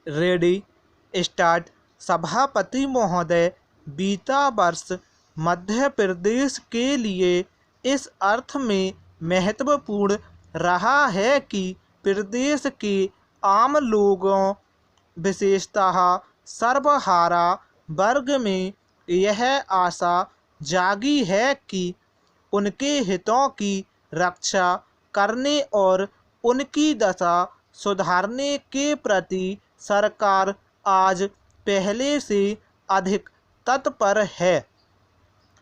Ready start. सभापति महोदय, बीता वर्ष मध्य प्रदेश के लिए इस अर्थ में महत्वपूर्ण रहा है कि प्रदेश के आम लोगों, विशेषतः सर्वहारा वर्ग में यह आशा जागी है कि उनके हितों की रक्षा करने और उनकी दशा सुधारने के प्रति सरकार आज पहले से अधिक तत्पर है।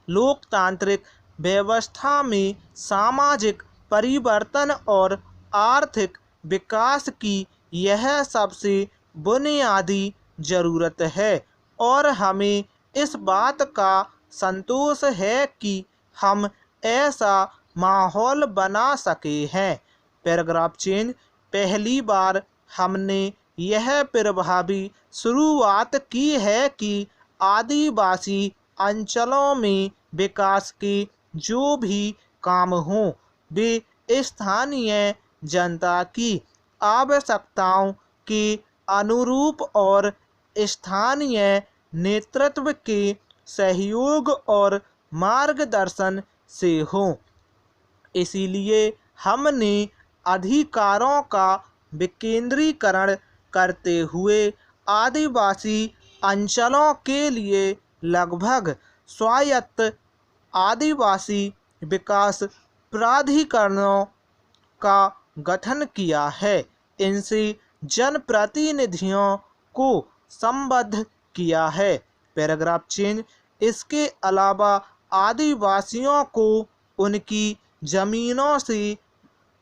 लोकतांत्रिक व्यवस्था में सामाजिक परिवर्तन और आर्थिक विकास की यह सबसे बुनियादी जरूरत है और हमें इस बात का संतोष है कि हम ऐसा माहौल बना सके हैं। Paragraph change. पहली बार हमने यह प्रभावी शुरुआत की है कि आदिवासी अंचलों में विकास के जो भी काम हों वे स्थानीय जनता की आवश्यकताओं के अनुरूप और स्थानीय नेतृत्व के सहयोग और मार्गदर्शन से हों। इसीलिए हमने अधिकारों का विकेंद्रीकरण करते हुए आदिवासी अंचलों के लिए लगभग स्वायत्त आदिवासी विकास प्राधिकरणों का गठन किया है। इनसे जनप्रतिनिधियों को संबद्ध किया है। Paragraph change. इसके अलावा आदिवासियों को उनकी जमीनों से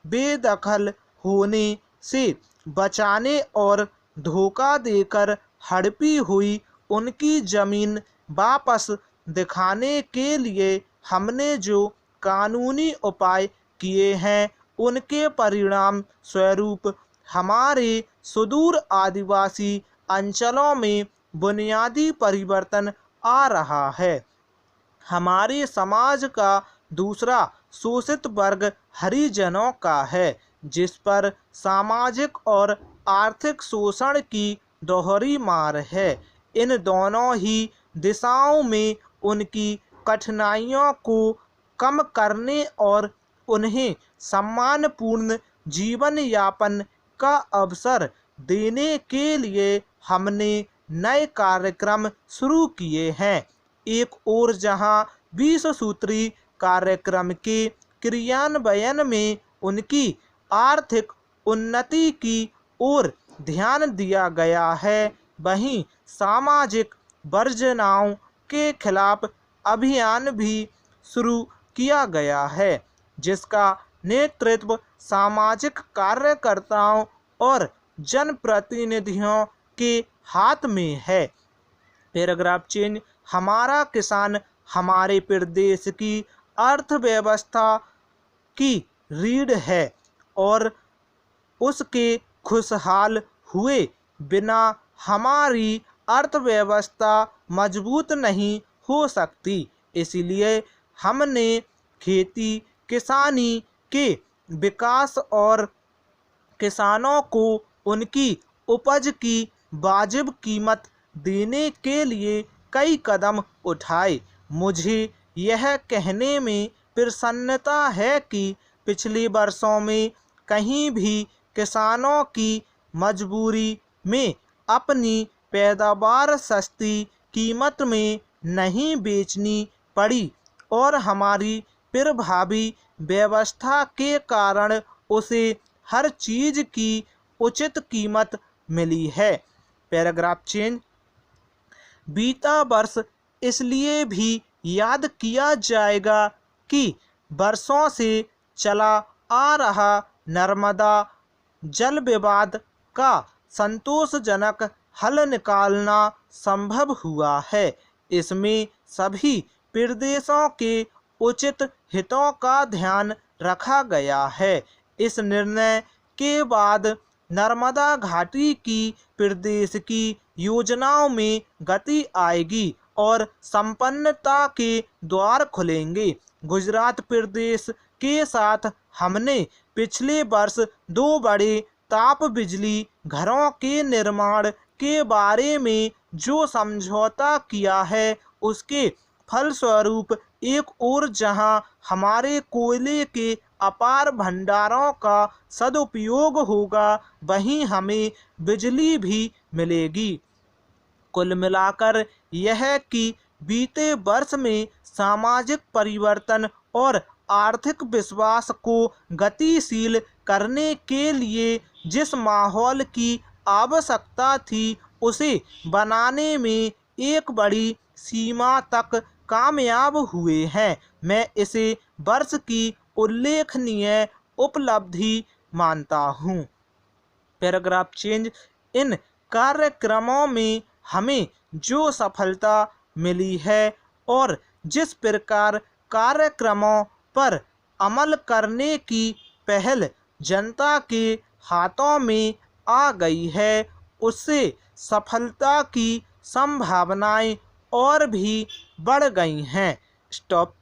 बेदखल होने से बचाने और धोखा देकर हड़पी हुई उनकी जमीन वापस दिखाने के लिए हमने जो कानूनी उपाय किए हैं उनके परिणाम स्वरूप हमारे सुदूर आदिवासी अंचलों में बुनियादी परिवर्तन आ रहा है। हमारे समाज का दूसरा शोषित वर्ग हरिजनों का है, जिस पर सामाजिक और आर्थिक शोषण की दोहरी मार है। इन दोनों ही दिशाओं में उनकी कठिनाइयों को कम करने और उन्हें सम्मानपूर्ण जीवन यापन का अवसर देने के लिए हमने नए कार्यक्रम शुरू किए हैं। एक ओर जहां 20 सूत्री कार्यक्रम के क्रियान्वयन में उनकी आर्थिक उन्नति की ओर ध्यान दिया गया है, वहीं सामाजिक वर्जनाओं के खिलाफ अभियान भी शुरू किया गया है, जिसका नेतृत्व सामाजिक कार्यकर्ताओं और जनप्रतिनिधियों के हाथ में है। Paragraph change. हमारा किसान हमारे प्रदेश की अर्थव्यवस्था की रीढ़ है और उसके खुशहाल हुए बिना हमारी अर्थव्यवस्था मजबूत नहीं हो सकती। इसलिए हमने खेती किसानी के विकास और किसानों को उनकी उपज की वाजिब कीमत देने के लिए कई कदम उठाए। मुझे यह कहने में प्रसन्नता है कि पिछले वर्षों में कहीं भी किसानों की मजबूरी में अपनी पैदावार सस्ती कीमत में नहीं बेचनी पड़ी और हमारी प्रभावी व्यवस्था के कारण उसे हर चीज की उचित कीमत मिली है। Paragraph change. बीता वर्ष इसलिए भी याद किया जाएगा कि वर्षों से चला आ रहा नर्मदा जल विवाद का संतोषजनक हल निकालना संभव हुआ है। इसमें सभी प्रदेशों के उचित हितों का ध्यान रखा गया है। इस निर्णय के बाद नर्मदा घाटी की प्रदेश की योजनाओं में गति आएगी और संपन्नता के द्वार खुलेंगे। गुजरात प्रदेश के साथ हमने पिछले वर्ष 2 बड़े ताप बिजली घरों के निर्माण के बारे में जो समझौता किया है उसके फलस्वरूप एक ओर जहां हमारे कोयले के अपार भंडारों का सदुपयोग होगा, वहीं हमें बिजली भी मिलेगी। कुल मिलाकर यह कि बीते वर्ष में सामाजिक परिवर्तन और आर्थिक विश्वास को गतिशील करने के लिए जिस माहौल की आवश्यकता थी, उसे बनाने में एक बड़ी सीमा तक कामयाब हुए हैं। मैं इसे वर्ष की उल्लेखनीय उपलब्धि मानता हूँ। Paragraph change. इन कार्यक्रमों में हमें जो सफलता मिली है और जिस प्रकार कार्यक्रमों पर अमल करने की पहल जनता के हाथों में आ गई है, उससे सफलता की संभावनाएं और भी बढ़ गई हैं। स्टॉप।